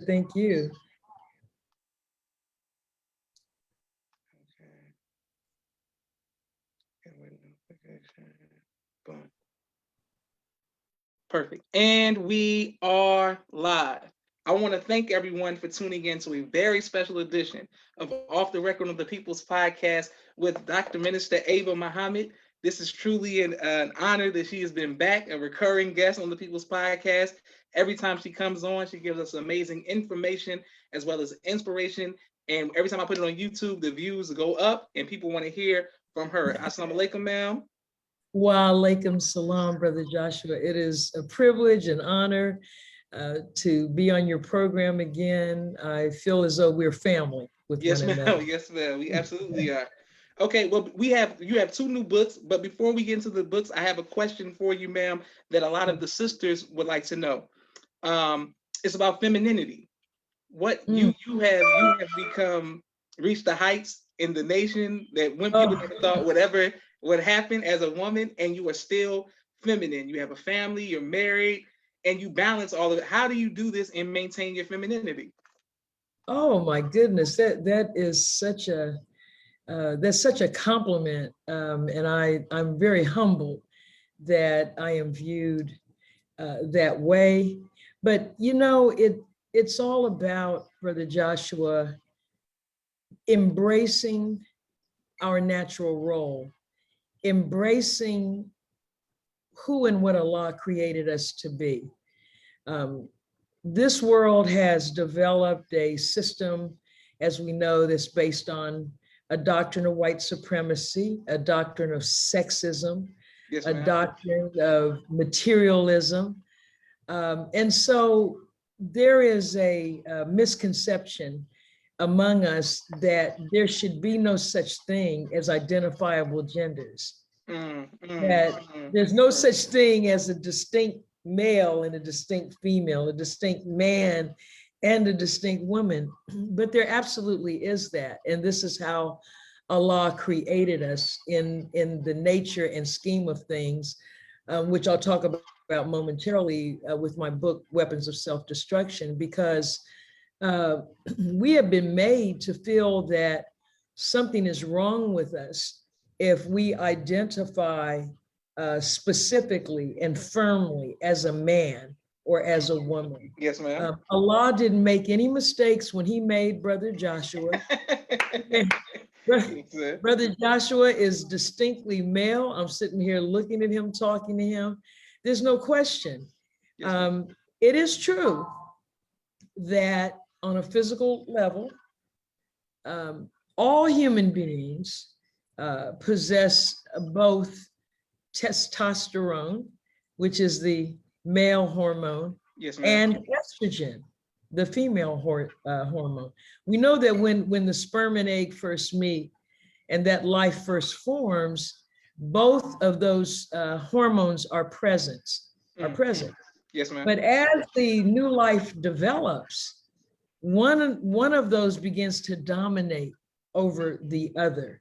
Thank you. Boom. Perfect. And we are live. I want to thank everyone for tuning in to a very special edition of Off the Record of the People's Podcast with Dr. Minister Ava Muhammad. This is truly an honor that she has been back, a recurring guest on the People's Podcast. Every time she comes on, she gives us amazing information as well as inspiration. And every time I put it on YouTube, the views go up and people want to hear from her. Assalamu alaikum, ma'am. Wa alaikum salam, Brother Joshua. It is a privilege and honor to be on your program again. I feel as though we're family with Yes, one ma'am. another. Yes, ma'am. We absolutely are. Okay, well, you have two new books, but before we get into the books, I have a question for you, ma'am, that a lot of the sisters would like to know. It's about femininity. What you have become reached the heights in the nation that when people never thought whatever would happen as a woman, and you are still feminine. You have a family, you're married, and you balance all of it. How do you do this and maintain your femininity? Oh my goodness, that is such a that's such a compliment, and I'm very humbled that I am viewed that way. But you know, it's all about, Brother Joshua, embracing our natural role, embracing who and what Allah created us to be. This world has developed a system, as we know, that's based on a doctrine of white supremacy, a doctrine of sexism, Yes, a ma'am. doctrine of materialism. And so there is a misconception among us that there should be no such thing as identifiable genders, that there's no such thing as a distinct male and a distinct female, a distinct man and a distinct woman. But there absolutely is that. And this is how Allah created us in the nature and scheme of things, which I'll talk about momentarily with my book, Weapons of Self-Destruction, because we have been made to feel that something is wrong with us if we identify specifically and firmly as a man or as a woman. Yes, ma'am. Allah didn't make any mistakes when he made Brother Joshua. Brother Joshua is distinctly male. I'm sitting here looking at him, talking to him. There's no question. Yes, it is true that on a physical level, all human beings possess both testosterone, which is the male hormone, yes, and estrogen, the female hormone. We know that when the sperm and egg first meet and that life first forms, both of those hormones are present. Yes, ma'am. But as the new life develops, one of those begins to dominate over the other.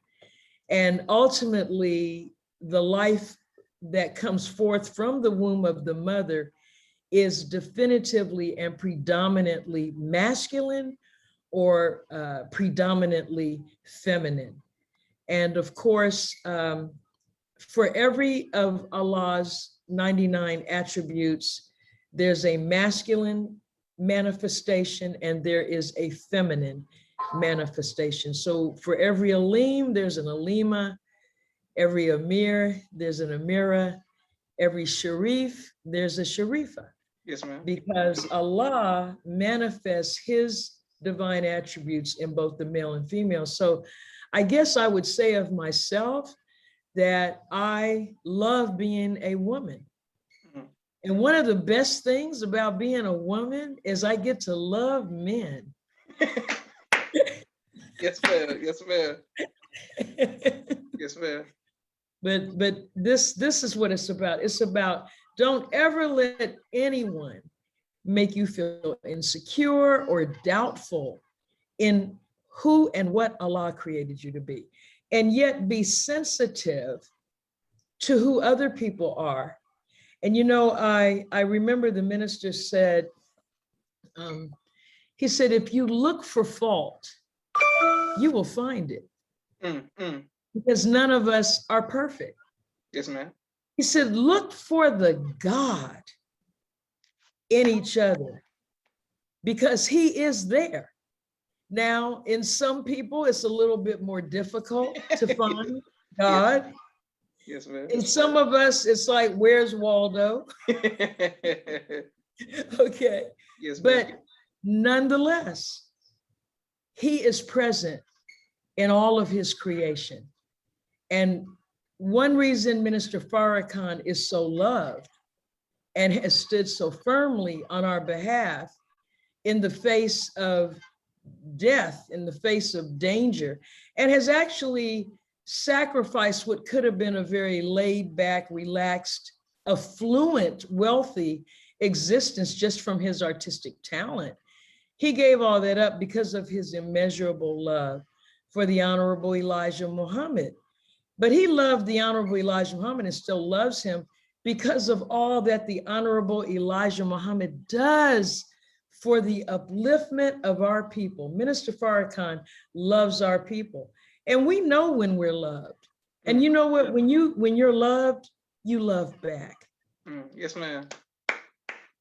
And ultimately, the life that comes forth from the womb of the mother is definitively and predominantly masculine or predominantly feminine. And of course, for every of Allah's 99 attributes, there's a masculine manifestation and there is a feminine manifestation. So for every Alim, there's an Alima. Every Amir, there's an Amira. Every Sharif, there's a Sharifa. Yes, ma'am. Because Allah manifests his divine attributes in both the male and female. So I guess I would say of myself that I love being a woman. And one of the best things about being a woman is I get to love men. Yes, ma'am. Yes, ma'am. Yes, ma'am. But this is what it's about. It's about, don't ever let anyone make you feel insecure or doubtful in who and what Allah created you to be. And yet be sensitive to who other people are. And you know, I remember the minister said, He said, if you look for fault, you will find it. Because none of us are perfect. Yes, ma'am. He said, look for the God in each other because he is there. Now, in some people, it's a little bit more difficult to find God. Yes, ma'am. In some of us, it's like, where's Waldo? Okay. Yes, but nonetheless, he is present in all of his creation. And one reason Minister Farrakhan is so loved and has stood so firmly on our behalf in the face of death, in the face of danger, and has actually sacrificed what could have been a very laid back, relaxed, affluent, wealthy existence just from his artistic talent. He gave all that up because of his immeasurable love for the Honorable Elijah Muhammad. But he loved the Honorable Elijah Muhammad and still loves him because of all that the Honorable Elijah Muhammad does for the upliftment of our people. Minister Farrakhan loves our people. And we know when we're loved. And you know what, when you're loved, you love back. Yes, ma'am.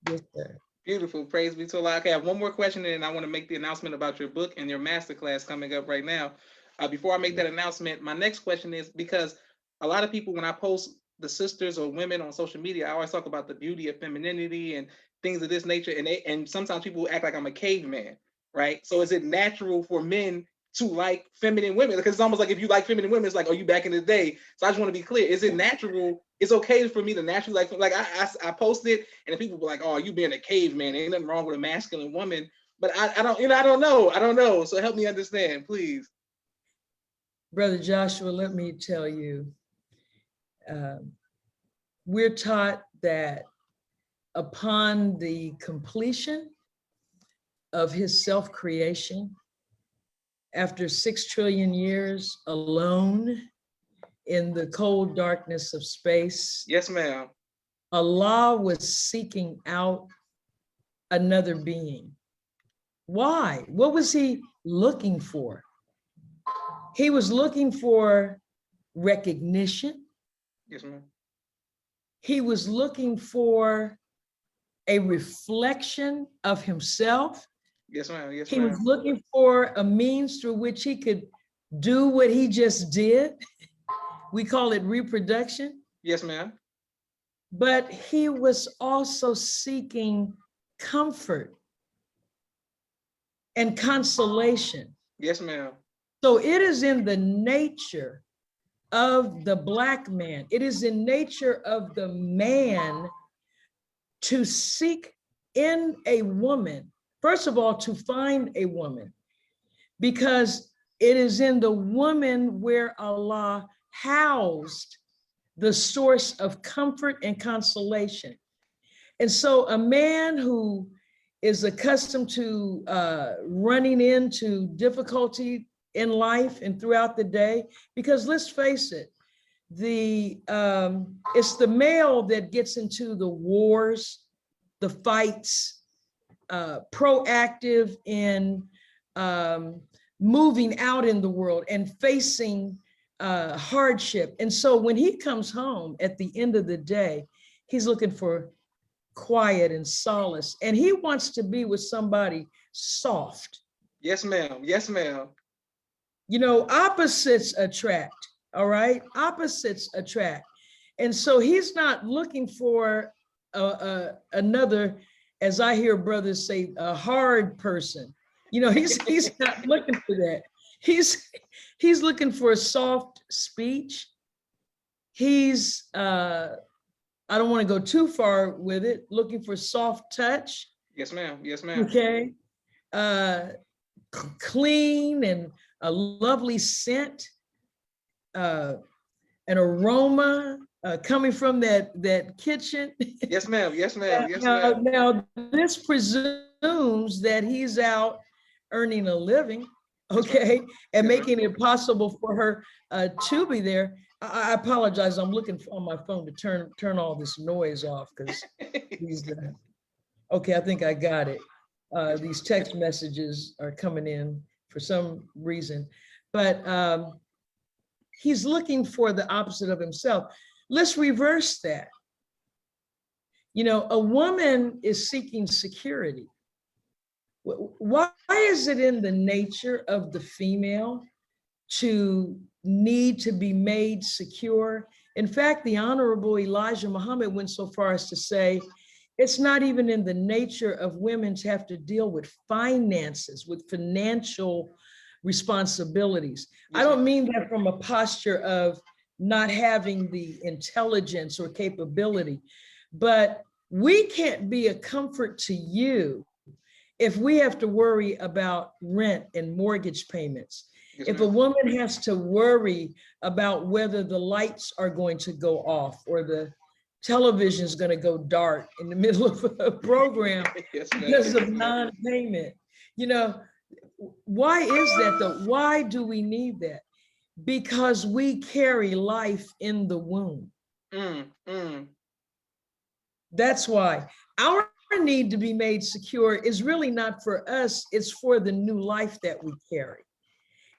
Yes, sir. Beautiful. Praise be to Allah. Okay, I have one more question, and I want to make the announcement about your book and your masterclass coming up right now. Before I make that announcement, my next question is, because a lot of people, when I post the sisters or women on social media, I always talk about the beauty of femininity and things of this nature. And sometimes people act like I'm a caveman, right? So is it natural for men to like feminine women? Because it's almost like if you like feminine women, it's like, oh, you back in the day. So I just want to be clear. Is it natural? It's okay for me to naturally like I posted, and people were like, oh, you being a caveman, ain't nothing wrong with a masculine woman. But I don't, I don't know. So help me understand, please. Brother Joshua, let me tell you, we're taught that upon the completion of his self-creation, after 6 trillion years alone in the cold darkness of space, yes, ma'am, Allah was seeking out another being. Why? What was he looking for? He was looking for recognition. Yes, ma'am. He was looking for a reflection of himself. Yes, ma'am. Yes, he was looking for a means through which he could do what he just did. We call it reproduction. Yes, ma'am. But he was also seeking comfort and consolation. Yes, ma'am. So it is in the nature of the Black man, it is in nature of the man to seek in a woman, first of all, to find a woman, because it is in the woman where Allah housed the source of comfort and consolation. And so a man who is accustomed to running into difficulty in life and throughout the day, because let's face it, it's the male that gets into the wars, the fights, proactive in moving out in the world and facing hardship. And so when he comes home at the end of the day, he's looking for quiet and solace, and he wants to be with somebody soft. Yes, ma'am. Yes, ma'am. You know, opposites attract, all right? Opposites attract. And so he's not looking for another, as I hear brothers say, a hard person. You know, he's not looking for that. He's looking for a soft speech. He's, I don't want to go too far with it, looking for soft touch. Yes, ma'am. Yes, ma'am. Okay. Clean and a lovely scent, an aroma coming from that kitchen. Yes, ma'am. Yes, ma'am. Yes, ma'am. Now, this presumes that he's out earning a living, okay, and making it possible for her to be there. I apologize. I'm looking on my phone to turn all this noise off because he's okay. I think I got it. These text messages are coming in for some reason, but he's looking for the opposite of himself. Let's reverse that. You know, a woman is seeking security. Why is it in the nature of the female to need to be made secure? In fact, the Honorable Elijah Muhammad went so far as to say, it's not even in the nature of women to have to deal with finances, with financial responsibilities. I don't mean that from a posture of not having the intelligence or capability, but we can't be a comfort to you if we have to worry about rent and mortgage payments. If a woman has to worry about whether the lights are going to go off or the television is going to go dark in the middle of a program because of non-payment, you know, why is that though? Why do we need that? Because we carry life in the womb. That's why our need to be made secure is really not for us, it's for the new life that we carry.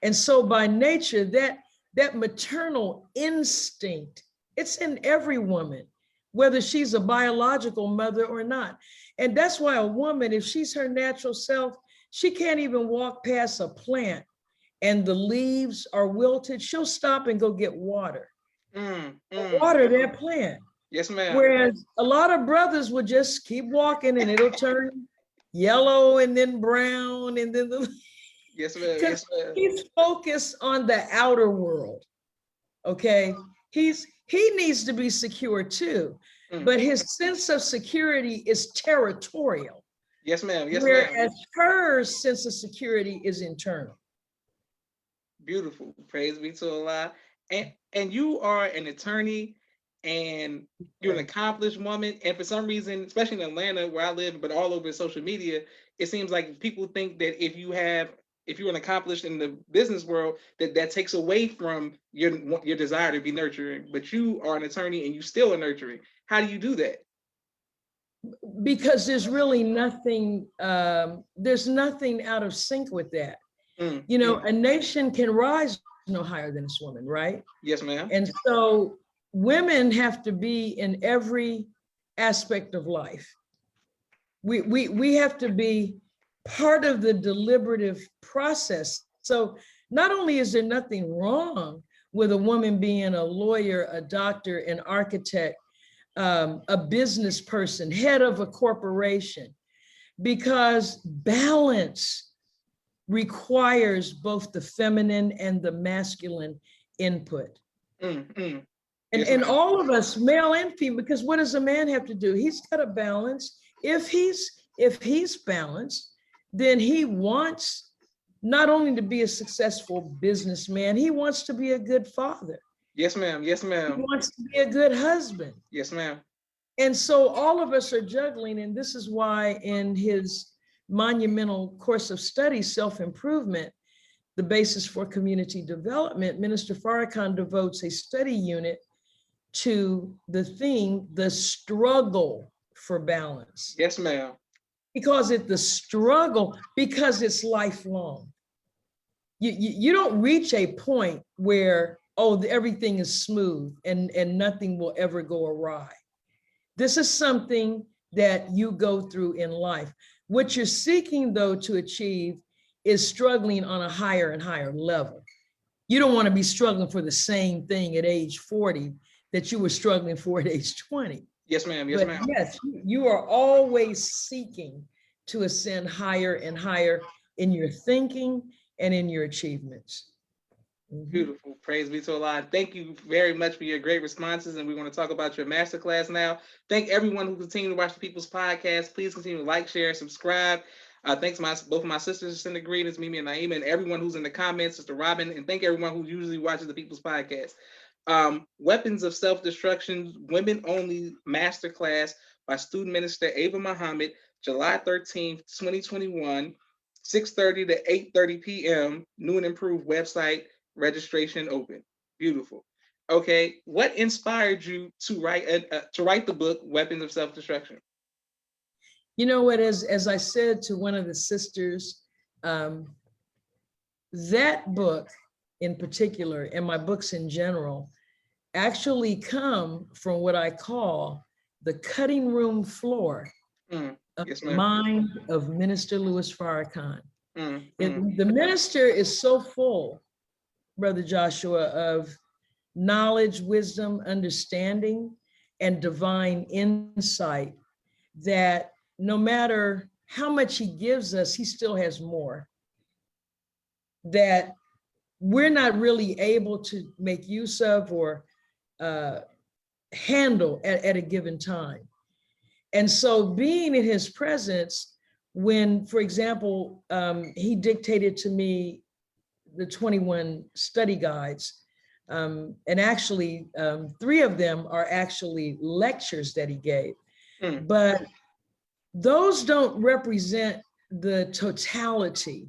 And so by nature, that maternal instinct, it's in every woman, whether she's a biological mother or not. And that's why a woman, if she's her natural self, she can't even walk past a plant and the leaves are wilted, she'll stop and go get water. Water that plant. Yes, ma'am. Whereas a lot of brothers would just keep walking and it'll turn yellow and then brown and then the yes, ma'am. Yes, he's focused on the outer world. Okay. He needs to be secure too, but his sense of security is territorial. Yes, ma'am. Yes, whereas her sense of security is internal. Beautiful. Praise be to Allah. And you are an attorney and you're an accomplished woman. And for some reason, especially in Atlanta where I live, but all over social media, it seems like people think that if you're an accomplished in the business world, that takes away from your desire to be nurturing. But you are an attorney and you still are nurturing. How do you do that? Because there's really nothing, there's nothing out of sync with that. You know, a nation can rise no higher than its woman, right? Yes, ma'am. And so women have to be in every aspect of life. We have to be part of the deliberative process. So not only is there nothing wrong with a woman being a lawyer, a doctor, an architect, a business person, head of a corporation, because balance requires both the feminine and the masculine input. And all of us, male and female, because what does a man have to do? He's got to balance. If he's balanced, then he wants not only to be a successful businessman, he wants to be a good father. Yes, ma'am. Yes, ma'am. He wants to be a good husband. Yes, ma'am. And so all of us are juggling, and this is why in his monumental course of study, Self-Improvement, the basis for community development, Minister Farrakhan devotes a study unit to the theme, the struggle for balance. Yes, ma'am. Because it's the struggle, because it's lifelong. You don't reach a point where, oh, everything is smooth and nothing will ever go awry. This is something that you go through in life. What you're seeking, though, to achieve is struggling on a higher and higher level. You don't want to be struggling for the same thing at age 40 that you were struggling for at age 20. Yes, ma'am. Yes, ma'am. Yes, you are always seeking to ascend higher and higher in your thinking and in your achievements. Beautiful. Praise be to Allah. Thank you very much for your great responses. And we want to talk about your masterclass now. Thank everyone who continues to watch the People's Podcast. Please continue to like, share, both of my sisters send the greetings, Mimi and Naima, and everyone who's in the comments, Sister Robin, and thank everyone who usually watches the People's Podcast. Weapons of Self-Destruction, Women Only Masterclass by Student Minister Ava Muhammad, July 13th, 2021, 6:30 to 8:30 p.m. New and improved website, registration open. Beautiful. Okay, what inspired you to write the book Weapons of Self-Destruction? You know what, as I said to one of the sisters, that book in particular, and my books in general, actually come from what I call the cutting room floor of Yes, the ma'am. mind of Minister Louis Farrakhan. Mm. The minister is so full, Brother Joshua, of knowledge, wisdom, understanding, and divine insight that no matter how much he gives us, he still has more that we're not really able to make use of or handle at a given time. And so being in his presence, when, for example, he dictated to me the 21 study guides, and actually 3 of them are actually lectures that he gave, but those don't represent the totality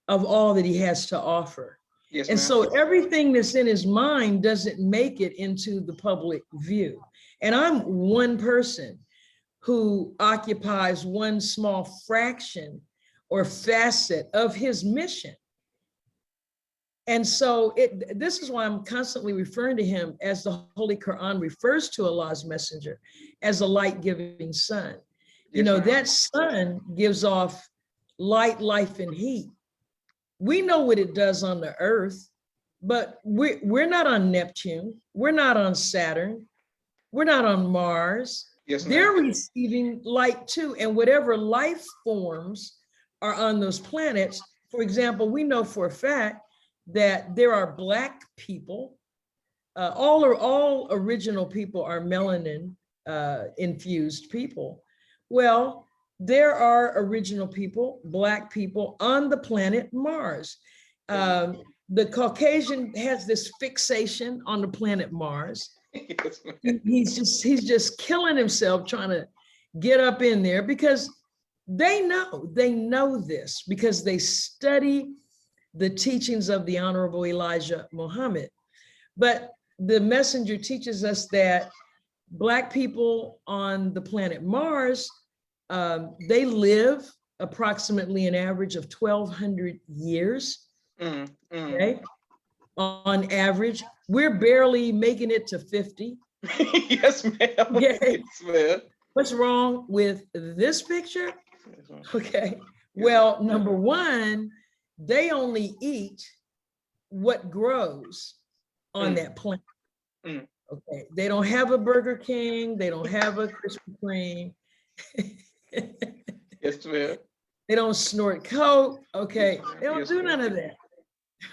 of all that he has to offer. Yes, and ma'am. so everything that's in his mind doesn't make it into the public view. And I'm one person who occupies one small fraction or facet of his mission. And so this is why I'm constantly referring to him as the Holy Quran refers to Allah's messenger as a light-giving sun. You Yes, know, ma'am. that sun gives off light, life, and heat. We know what it does on the earth, but we're not on Neptune. We're not on Saturn. We're not on Mars. Yes, ma'am. They're receiving light too. And whatever life forms are on those planets, for example, we know for a fact that there are Black people. All original people are melanin infused people. Well, there are original people, Black people on the planet Mars. The Caucasian has this fixation on the planet Mars. Yes, He's just killing himself trying to get up in there because they know this because they study the teachings of the Honorable Elijah Muhammad. But the messenger teaches us that Black people on the planet Mars, they live approximately an average of 1,200 years, okay? On average. We're barely making it to 50. Yes, ma'am. Okay. Yes, ma'am. What's wrong with this picture? Okay. Well, number one, they only eat what grows on that planet. Okay. They don't have a Burger King. They don't have a Krispy Kreme. Yes, ma'am. They don't snort coke. Okay. They don't Yes, do ma'am. none of that.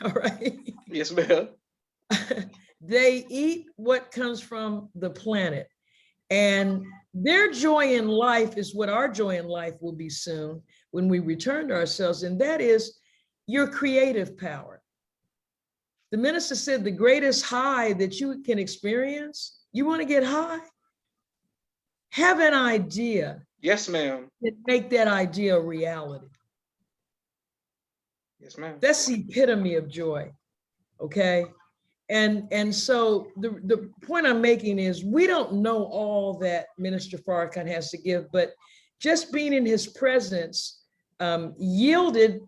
All right. Yes, ma'am. They eat what comes from the planet. And their joy in life is what our joy in life will be soon when we return to ourselves. And that is your creative power. The minister said the greatest high that you can experience, you want to get high? Have an idea. Yes, ma'am. And make that idea a reality. Yes, ma'am. That's the epitome of joy, okay? And so the point I'm making is we don't know all that Minister Farrakhan has to give, but just being in his presence yielded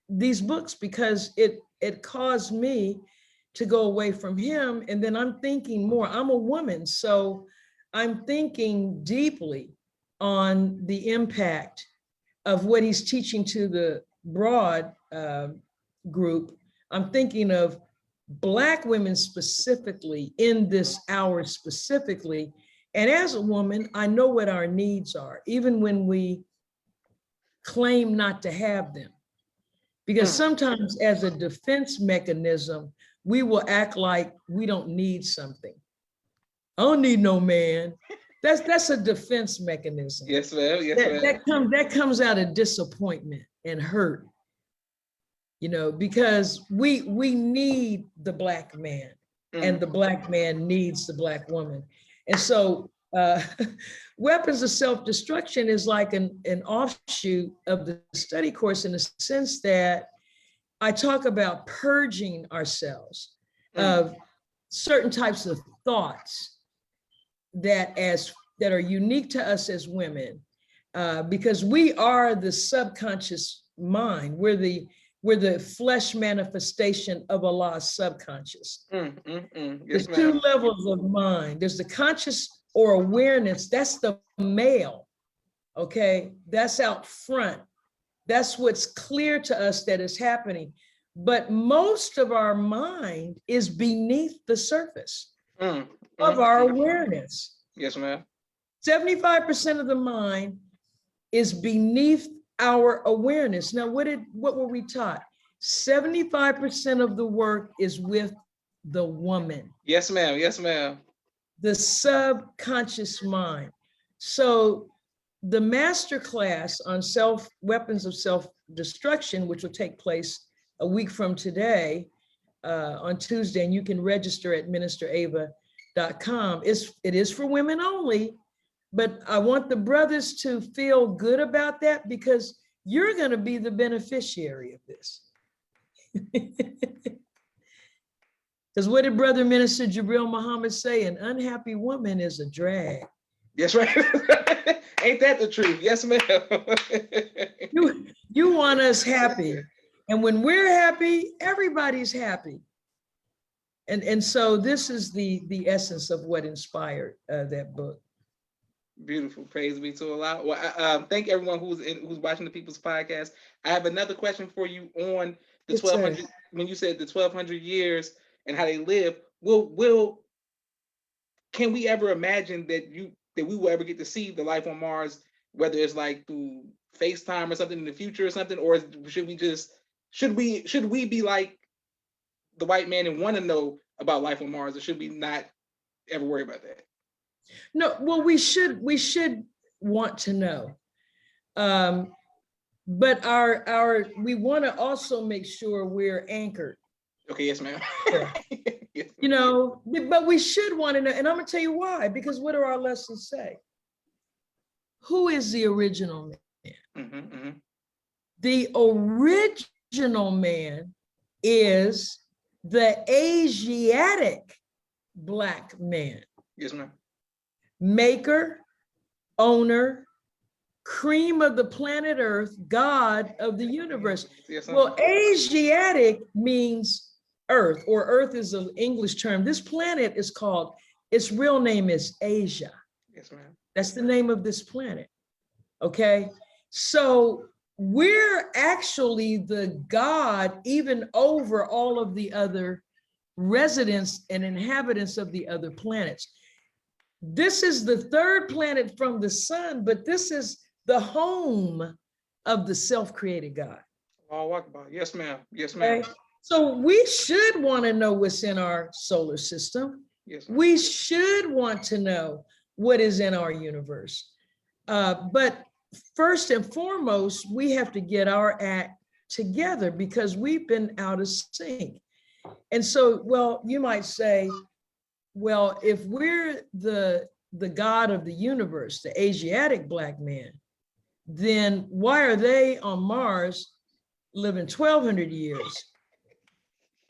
these books because it caused me to go away from him. And then I'm thinking more, I'm a woman, so I'm thinking deeply on the impact of what he's teaching to the broad group. I'm thinking of Black women specifically in this hour specifically. And as a woman, I know what our needs are, even when we claim not to have them. Because sometimes as a defense mechanism, we will act like we don't need something. I don't need no man. That's a defense mechanism. Yes, ma'am. Yes, ma'am. That comes out of disappointment and hurt. You know, because we need the Black man and the Black man needs the Black woman. And so weapons of self-destruction is like an offshoot of the study course in the sense that I talk about purging ourselves of certain types of thoughts that are unique to us as women, because we are the subconscious mind. We're the flesh manifestation of Allah's subconscious. Yes, There's two ma'am. levels of mind. There's the conscious or awareness. That's the male. Okay, that's out front. That's what's clear to us that is happening. But most of our mind is beneath the surface of our awareness. Yes, ma'am. 75% of the mind is beneath our awareness. Now, what were we taught? 75% of the work is with the woman. Yes, ma'am. Yes, ma'am. The subconscious mind. So the master class on weapons of self-destruction, which will take place a week from today on Tuesday, and you can register at ministerava.com. It is for women only, but I want the brothers to feel good about that because you're going to be the beneficiary of this. Because what did Brother Minister Jabril Muhammad say? An unhappy woman is a drag. Yes, right. Ain't that the truth? Yes, ma'am. You want us happy. And when we're happy, everybody's happy. And so this is the essence of what inspired that book. Beautiful. Praise be to Allah. Well, thank everyone who's watching the People's Podcast. I have another question for you on the 1200. When you said the 1200 years and how they live, can we ever imagine that we will ever get to see the life on Mars, whether it's like through FaceTime or something in the future or something, or should we be like the white man and want to know about life on Mars, or should we not ever worry about that? No, well, we should want to know. But we want to also make sure we're anchored. Okay, yes, ma'am. Yeah. Yes. You know, but we should want to know, and I'm gonna tell you why, because what do our lessons say? Who is the original man? The original man is the Asiatic Black man. Yes, ma'am. Maker, owner, cream of the planet Earth, God of the universe. Yes, well, Asiatic means Earth, or Earth is an English term. This planet is called, its real name is Asia. Yes, ma'am. That's the name of this planet. Okay, so we're actually the God even over all of the other residents and inhabitants of the other planets. This is the third planet from the sun, but this is the home of the self-created God. Allahu Akbar. Yes, ma'am. Yes, ma'am. Okay? So we should want to know what's in our solar system. Yes, ma'am. We should want to know what is in our universe. But first and foremost, we have to get our act together because we've been out of sync. And so, well, you might say, well, if we're the God of the universe, the Asiatic Black man, then why are they on Mars living 1,200 years?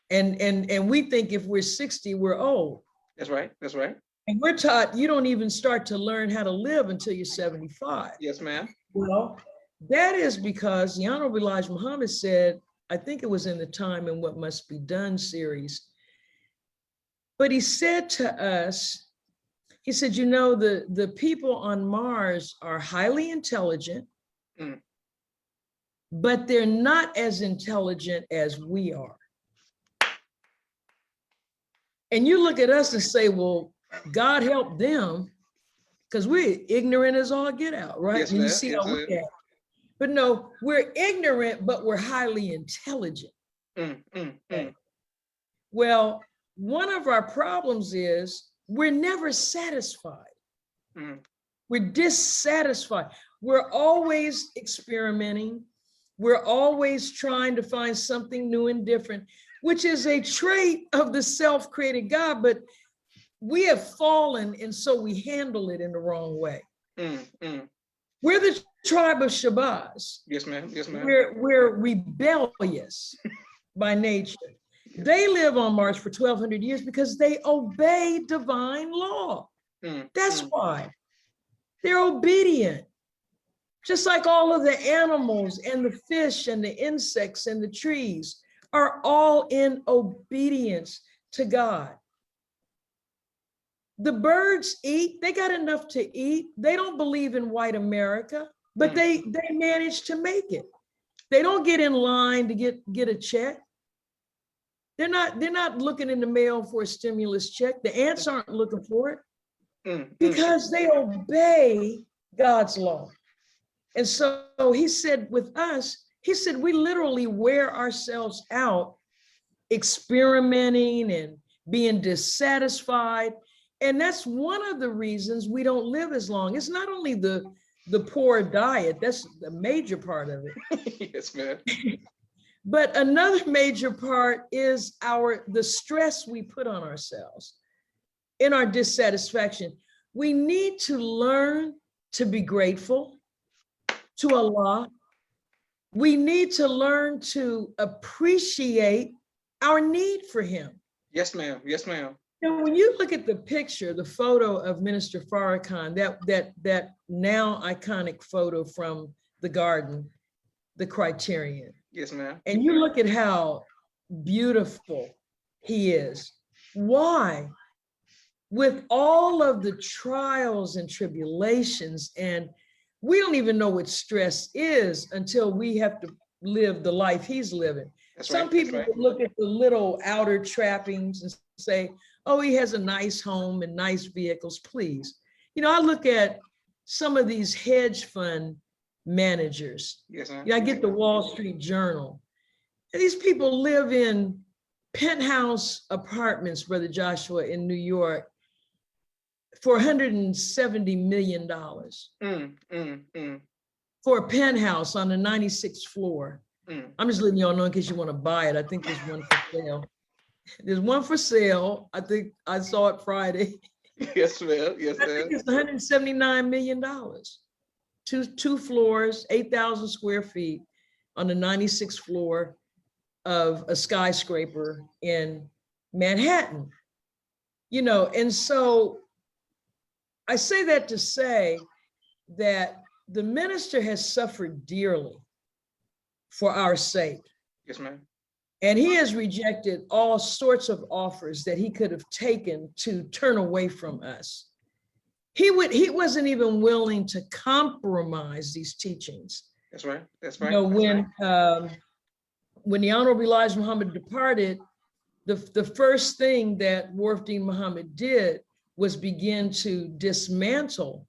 And we think if we're 60, we're old. That's right. That's right. And we're taught you don't even start to learn how to live until you're 75. Yes, ma'am. Well, that is because the Honorable Elijah Muhammad said, I think it was in the Time and What Must Be Done series, but he said to us, he said, you know, the people on Mars are highly intelligent, but they're not as intelligent as we are. And you look at us and say, well, God help them, because we're ignorant as all get out, right? Yes, and you ma'am. see Yes, how we act. But no, we're ignorant, but we're highly intelligent. Well, one of our problems is we're never satisfied. We're dissatisfied. We're always experimenting. We're always trying to find something new and different, which is a trait of the self-created God, but we have fallen, and so we handle it in the wrong way. We're the tribe of Shabazz. Yes, ma'am. Yes, ma'am. We're rebellious by nature. They live on Mars for 1,200 years because they obey divine law. That's why. They're obedient Just like all of the animals and the fish and the insects and the trees are all in obedience to God. The birds eat, they got enough to eat. They don't believe in white America, but they manage to make it. They don't get in line to get a check. They're not looking in the mail for a stimulus check. The ants aren't looking for it because they obey God's law. And so he said with us, he said, we literally wear ourselves out experimenting and being dissatisfied. And that's one of the reasons we don't live as long. It's not only the poor diet, that's the major part of it. Yes, ma'am. But another major part is the stress we put on ourselves in our dissatisfaction. We need to learn to be grateful to Allah. We need to learn to appreciate our need for him. Yes, ma'am. Yes, ma'am. Now, when you look at the picture, the photo of Minister Farrakhan, that now iconic photo from the garden, the Criterion. Yes, ma'am. And you look at how beautiful he is. Why? With all of the trials and tribulations, and we don't even know what stress is until we have to live the life he's living. That's Some right, people that's right. look at the little outer trappings and say, oh, he has a nice home and nice vehicles, please. You know, I look at some of these hedge fund managers. Yes, ma'am. You know, I get the Wall Street Journal. And these people live in penthouse apartments, Brother Joshua, in New York for $170 million for a penthouse on the 96th floor. I'm just letting y'all know in case you want to buy it. I think there's one for sale. There's one for sale. I think I saw it Friday. Yes, ma'am. Yes, I ma'am. think it's $179 million. Two floors, 8,000 square feet on the 96th floor of a skyscraper in Manhattan. You know, and so I say that to say that the minister has suffered dearly for our sake. Yes, ma'am. And he has rejected all sorts of offers that he could have taken to turn away from us. He wasn't even willing to compromise these teachings. That's right. That's right. You know, when the Honorable Elijah Muhammad departed, the first thing that Wharfdeen Muhammad did was begin to dismantle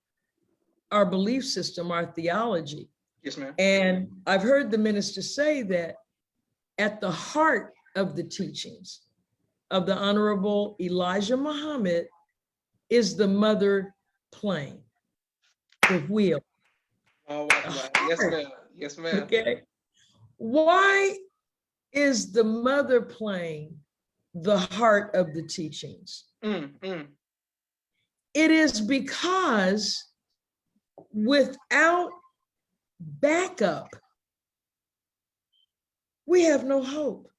our belief system, our theology. Yes, ma'am. And I've heard the minister say that at the heart of the teachings of the Honorable Elijah Muhammad is the mother plane, the wheel. Oh, yes, ma'am. Yes, ma'am. Okay. Why is the mother plane the heart of the teachings? It is because without backup, we have no hope.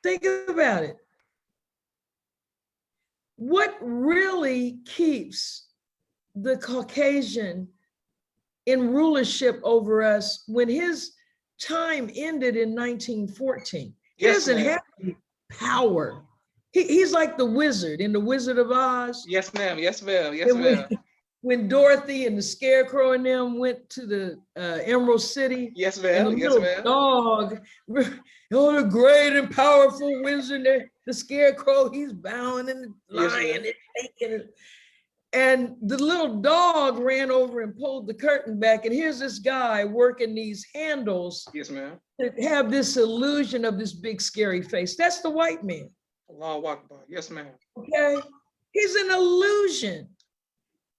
Think about it. What really keeps the Caucasian in rulership over us when his time ended in 1914? He doesn't have any power. He's like the wizard in The Wizard of Oz. Yes, ma'am. Yes, ma'am. Yes, ma'am. When Dorothy and the Scarecrow and them went to the Emerald City. Yes, ma'am. And the Yes, little ma'am. dog, oh, the great and powerful wizard, the Scarecrow, he's bowing and lying and shaking. And the little dog ran over and pulled the curtain back. And here's this guy working these handles. Yes, ma'am. That have this illusion of this big scary face. That's the white man. Allahu Akbar. Yes, ma'am. Okay, he's an illusion.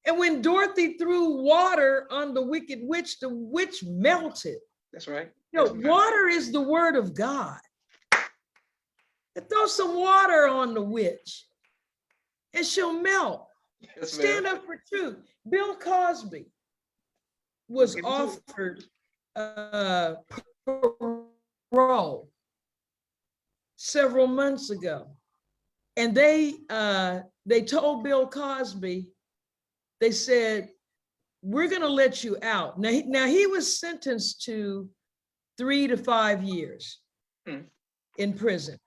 And when Dorothy threw water on the wicked witch, the witch melted. That's right. You know, water is the word of God. And throw some water on the witch and she'll melt. Yes, Stand up for truth. Bill Cosby was offered parole several months ago. And they told Bill Cosby, they said, we're going to let you out. Now he was sentenced to 3 to 5 years in prison.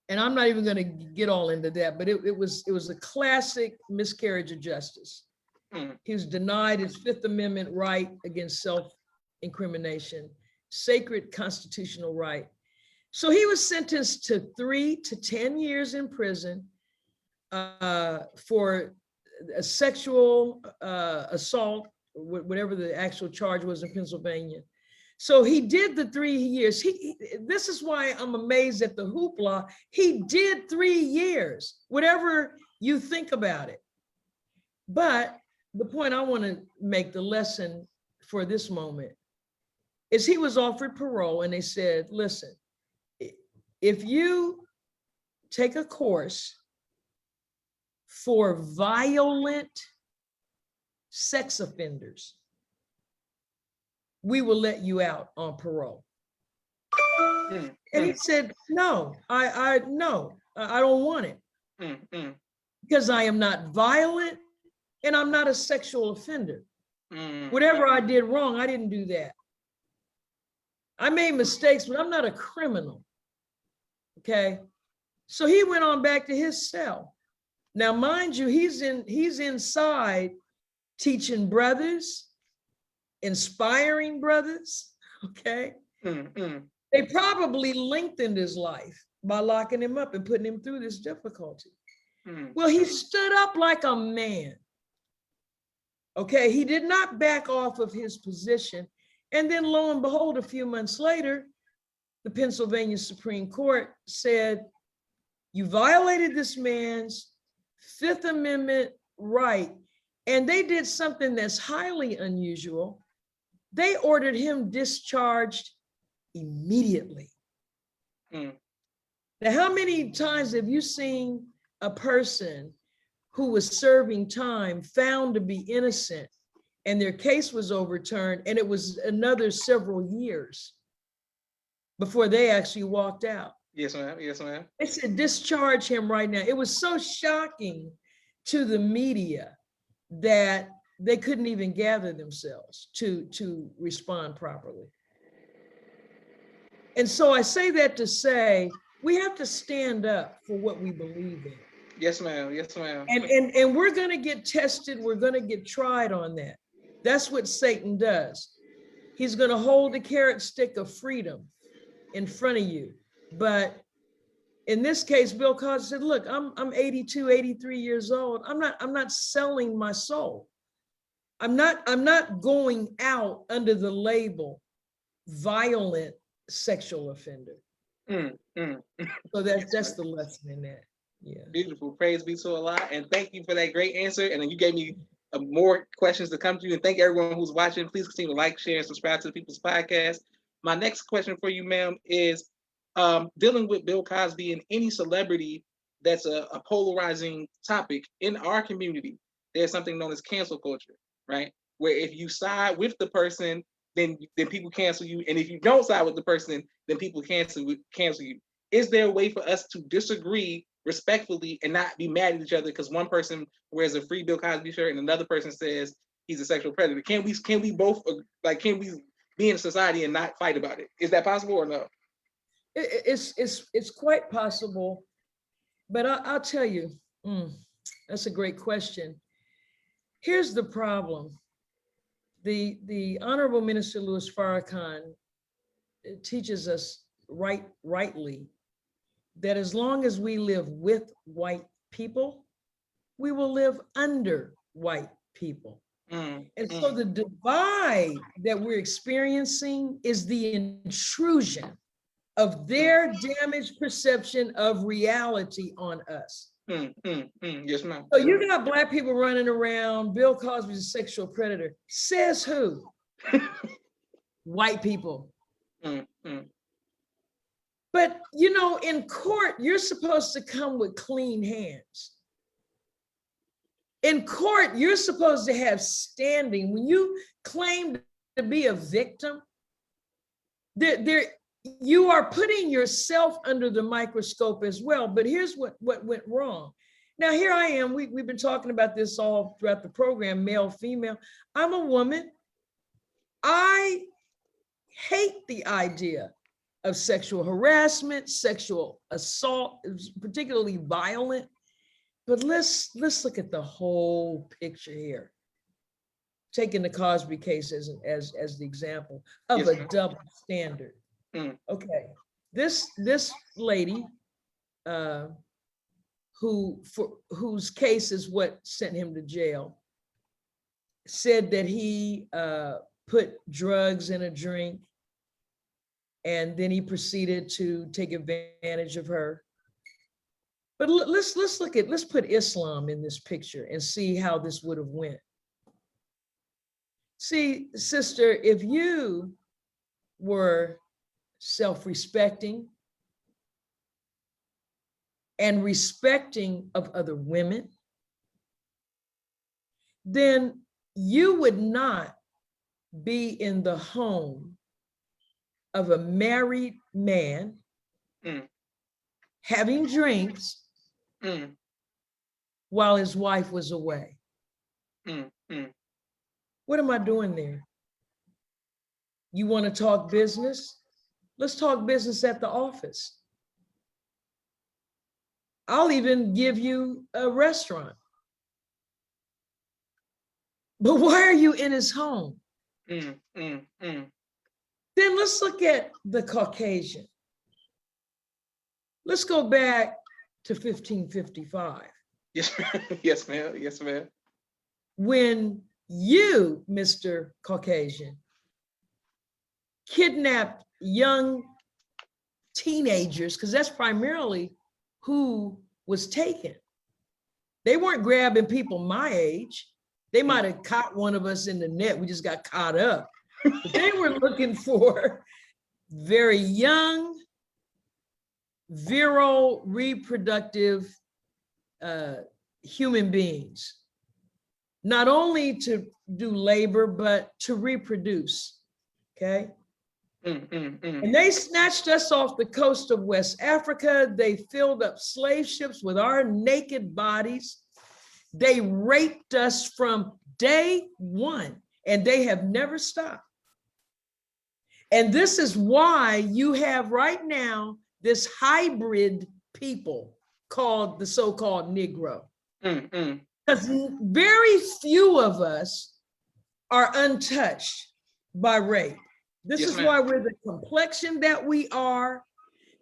And I'm not even going to get all into that, but it was a classic miscarriage of justice. He was denied his Fifth Amendment right against self-incrimination, sacred constitutional right. So he was sentenced to 3 to 10 years in prison for a sexual assault, whatever the actual charge was in Pennsylvania. So he did the 3 years. This is why I'm amazed at the hoopla. He did 3 years, whatever you think about it. But the point I want to make, the lesson for this moment, is he was offered parole and they said, listen, if you take a course for violent sex offenders, we will let you out on parole. And he said, no, I don't want it. Because I am not violent and I'm not a sexual offender. Whatever I did wrong, I didn't do that. I made mistakes, but I'm not a criminal. Okay. So he went on back to his cell. Now, mind you, he's inside teaching brothers, inspiring brothers. Okay. They probably lengthened his life by locking him up and putting him through this difficulty. Well, he stood up like a man. Okay, he did not back off of his position. And then lo and behold, a few months later, the Pennsylvania Supreme Court said, you violated this man's Fifth Amendment right. And they did something that's highly unusual. They ordered him discharged immediately. Now, how many times have you seen a person who was serving time found to be innocent and their case was overturned and it was another several years before they actually walked out? Yes, ma'am. Yes, ma'am. They said, discharge him right now. It was so shocking to the media that they couldn't even gather themselves to respond properly. And so I say that to say, we have to stand up for what we believe in. Yes, ma'am. Yes, ma'am. And we're going to get tested. We're going to get tried on that. That's what Satan does. He's going to hold the carrot stick of freedom in front of you. But in this case, Bill Cosby said, look, I'm 82, 83 years old. I'm not selling my soul. I'm not going out under the label violent sexual offender. So that's the lesson in that. Yeah. Beautiful. Praise be to Allah. And thank you for that great answer. And then you gave me more questions to come to you. And thank everyone who's watching. Please continue to like, share, and subscribe to the People's Podcast. My next question for you, ma'am, is dealing with Bill Cosby and any celebrity that's a polarizing topic in our community. There's something known as cancel culture, right? Where if you side with the person, then people cancel you. And if you don't side with the person, then people cancel you. Is there a way for us to disagree respectfully and not be mad at each other because one person wears a free Bill Cosby shirt and another person says he's a sexual predator? Can we both, like, can we be in society and not fight about it? Is that possible or no? It's quite possible, but I'll tell you, that's a great question. Here's the problem. The Honorable Minister Louis Farrakhan teaches us rightly that as long as we live with white people, we will live under white people. And so the divide that we're experiencing is the intrusion of their damaged perception of reality on us. Yes, ma'am. So you got Black people running around, Bill Cosby's a sexual predator. Says who? White people. But you know, in court, you're supposed to come with clean hands. In court, you're supposed to have standing. When you claim to be a victim, you are putting yourself under the microscope as well. But here's what went wrong. Now here I am, we've been talking about this all throughout the program, male, female. I'm a woman. I hate the idea of sexual harassment, sexual assault, particularly violent. But let's look at the whole picture here. Taking the Cosby case as the example of Yes, a ma'am. double standard. Okay, this lady, whose case is what sent him to jail, said that he put drugs in a drink, and then he proceeded to take advantage of her. But let's put Islam in this picture and see how this would have went. See, sister, if you were self-respecting and respecting of other women, then you would not be in the home of a married man having drinks while his wife was away. What am I doing there? You want to talk business? Let's talk business at the office. I'll even give you a restaurant. But why are you in his home? Then let's look at the Caucasian. Let's go back to 1555. Yes, yes, ma'am. Yes, ma'am. When you, Mr. Caucasian, kidnapped young teenagers, because that's primarily who was taken. They weren't grabbing people my age. They might have caught one of us in the net. We just got caught up. But they were looking for very young, virile, reproductive human beings, not only to do labor, but to reproduce, okay? And they snatched us off the coast of West Africa. They filled up slave ships with our naked bodies. They raped us from day one, and they have never stopped. And this is why you have right now this hybrid people called the so-called Negro. Because very few of us are untouched by rape. This is why we're the complexion that we are.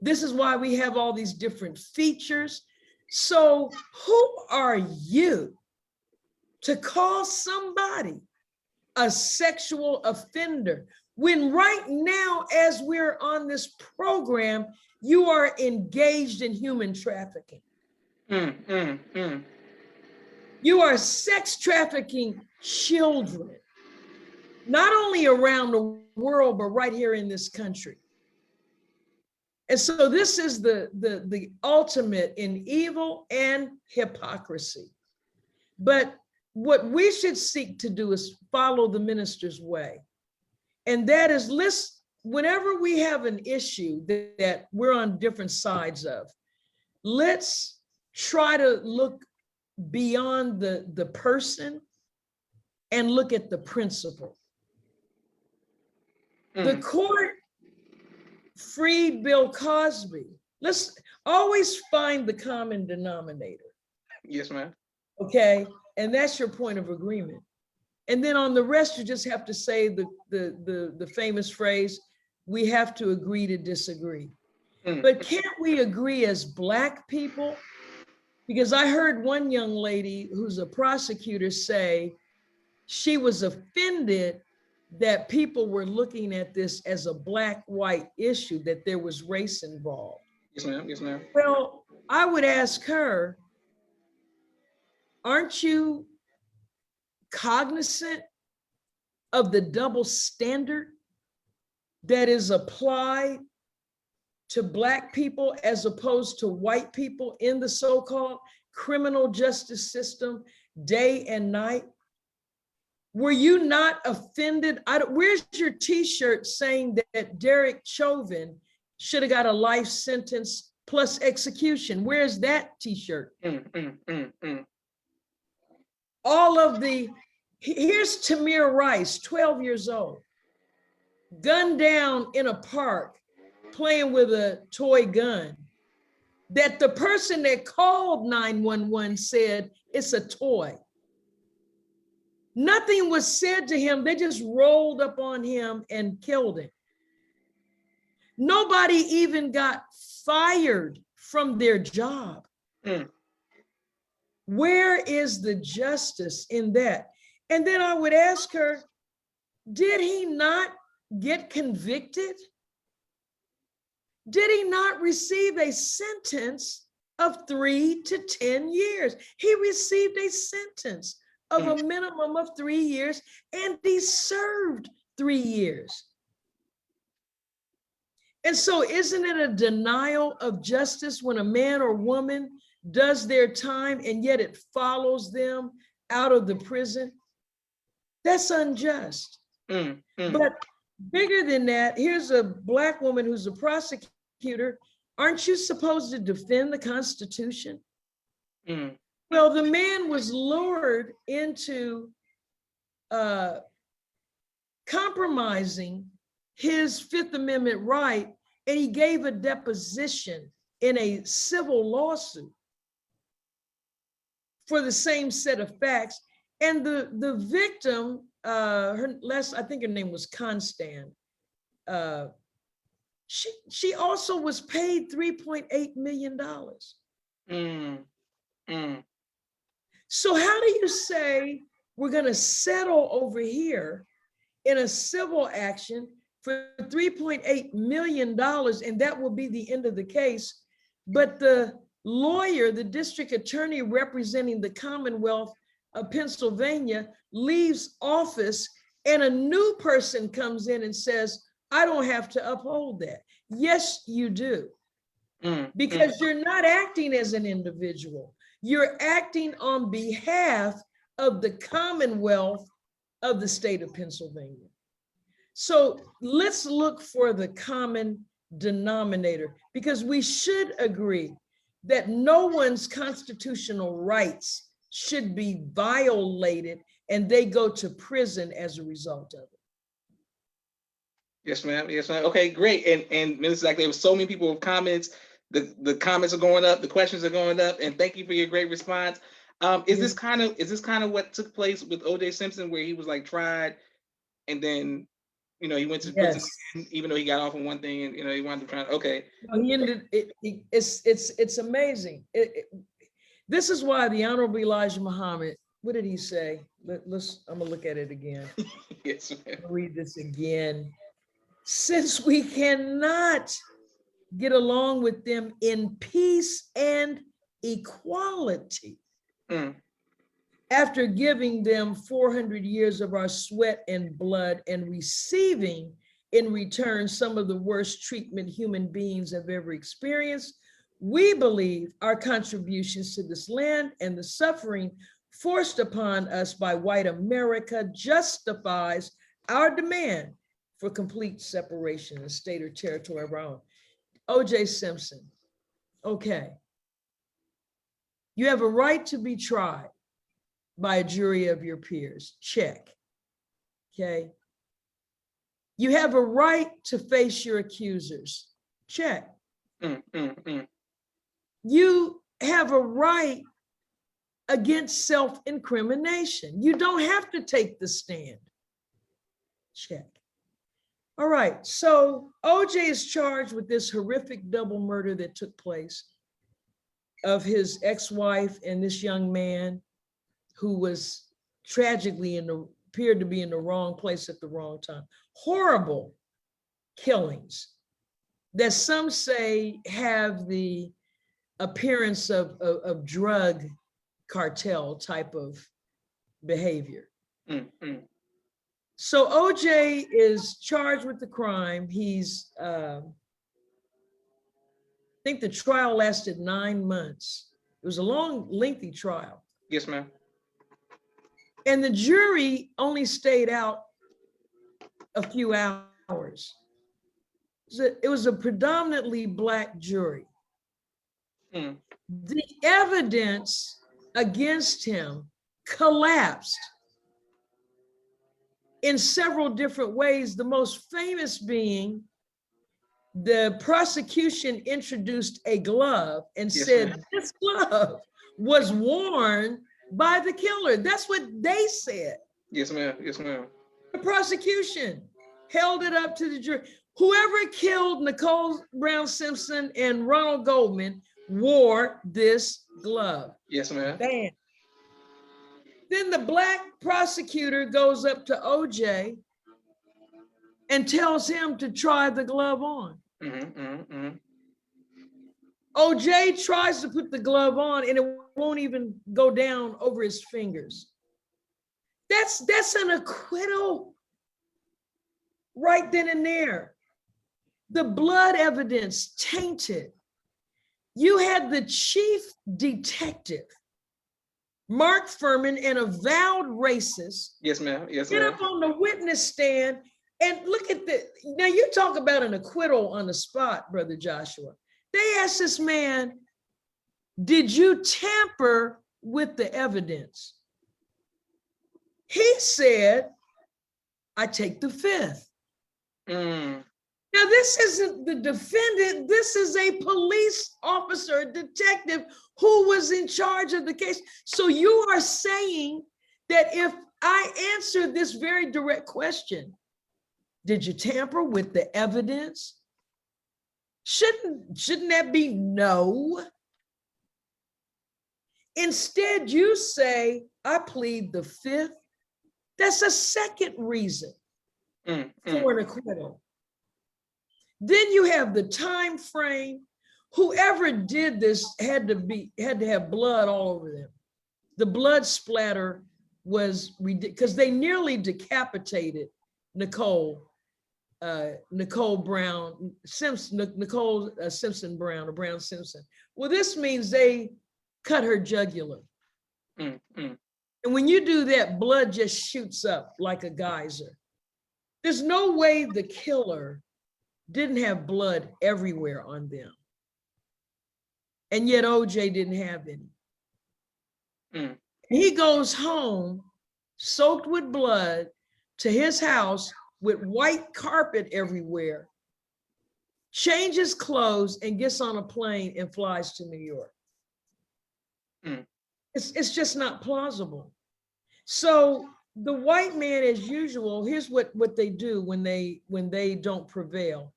This is why we have all these different features. So who are you to call somebody a sexual offender when right now, as we're on this program, you are engaged in human trafficking? You are sex trafficking children, not only around the world, but right here in this country. And so this is the ultimate in evil and hypocrisy. But what we should seek to do is follow the minister's way. And that is, whenever we have an issue that we're on different sides of, let's try to look beyond the person and look at the principle. The court freed Bill Cosby. Let's always find the common denominator. Yes, ma'am. Okay, and that's your point of agreement. And then on the rest, you just have to say the famous phrase, we have to agree to disagree. But can't we agree as Black people? Because I heard one young lady who's a prosecutor say she was offended that people were looking at this as a Black-white issue, that there was race involved. Yes, ma'am. Yes, ma'am. Well, I would ask her, aren't you cognizant of the double standard that is applied to Black people as opposed to white people in the so-called criminal justice system day and night? Were you not offended? Where's your t-shirt saying that Derek Chauvin should have got a life sentence plus execution. Where's that t-shirt? All of the, here's Tamir Rice, 12 years old, gunned down in a park playing with a toy gun that the person that called 911 said it's a toy. Nothing was said to him. They just rolled up on him and killed him. Nobody even got fired from their job. Where is the justice in that? And then I would ask her, did he not get convicted? Did he not receive a sentence of 3 to 10 years? He received a sentence of a minimum of 3 years, and he served 3 years. And so isn't it a denial of justice when a man or woman does their time and yet it follows them out of the prison? That's unjust. But bigger than that, here's a Black woman who's a prosecutor. Aren't you supposed to defend the Constitution? Well, the man was lured into compromising his Fifth Amendment right, and he gave a deposition in a civil lawsuit for the same set of facts. And the victim, I think her name was Constant, she also was paid $3.8 million. So how do you say we're going to settle over here in a civil action for $3.8 million, and that will be the end of the case, but the lawyer, the district attorney representing the Commonwealth of Pennsylvania, leaves office, and a new person comes in and says, I don't have to uphold that. Yes, you do. Because you're not acting as an individual. You're acting on behalf of the Commonwealth of the state of Pennsylvania. So let's look for the common denominator, because we should agree that no one's constitutional rights should be violated and they go to prison as a result of it. Yes, ma'am. Yes, ma'am. Okay, great. And Minister Zach, there were so many people with comments. The comments are going up, the questions are going up, and thank you for your great response. Is this kind of what took place with O.J. Simpson, where he was like tried, and then he went to prison, even though he got off on one thing, and he wanted to try. Okay. No, he ended. It's amazing. This is why the Honorable Elijah Muhammad. What did he say? I'm gonna look at it again. Yes, ma'am. Read this again. Since we cannot get along with them in peace and equality, after giving them 400 years of our sweat and blood and receiving in return some of the worst treatment human beings have ever experienced, we believe our contributions to this land and the suffering forced upon us by white America justifies our demand for complete separation of state or territory of our own. O.J. Simpson, okay. You have a right to be tried by a jury of your peers, check, okay? You have a right to face your accusers, check. You have a right against self-incrimination. You don't have to take the stand, check. All right, so O.J. is charged with this horrific double murder that took place of his ex-wife and this young man who was tragically appeared to be in the wrong place at the wrong time. Horrible killings that some say have the appearance of drug cartel type of behavior. So O.J. is charged with the crime. He's, I think the trial lasted 9 months. It was a long, lengthy trial. Yes, ma'am. And the jury only stayed out a few hours. It was a predominantly Black jury. Mm. The evidence against him collapsed in several different ways, the most famous being the prosecution introduced a glove and Yes, said ma'am. this glove was worn by the killer. That's what they said. Yes, ma'am. Yes, ma'am. The prosecution held it up to the jury. Whoever killed Nicole Brown Simpson and Ronald Goldman wore this glove. Yes, ma'am. Bam. Then the Black prosecutor goes up to OJ and tells him to try the glove on. OJ tries to put the glove on and it won't even go down over his fingers. That's an acquittal right then and there. The blood evidence tainted. You had the chief detective, Mark Furman, an avowed racist. Yes, ma'am. Yes, get ma'am. up on the witness stand and look at the, now you talk about an acquittal on the spot, Brother Joshua. They asked this man, did you tamper with the evidence? He said, I take the fifth. Mm. Now, this isn't the defendant. This is a police officer, a detective who was in charge of the case. So you are saying that if I answer this very direct question, did you tamper with the evidence? Shouldn't that be no? Instead, you say, I plead the fifth. That's a second reason for an acquittal. Then you have the time frame. Whoever did this had to have blood all over them. The blood splatter was ridiculous because they nearly decapitated Nicole Brown Simpson, Nicole Simpson Brown, or Brown Simpson. Well, this means they cut her jugular. And when you do that, blood just shoots up like a geyser. There's no way the killer didn't have blood everywhere on them. And yet OJ didn't have any. He goes home soaked with blood to his house with white carpet everywhere, changes clothes and gets on a plane and flies to New York. It's just not plausible. So the white man, as usual, here's what they do when they don't prevail.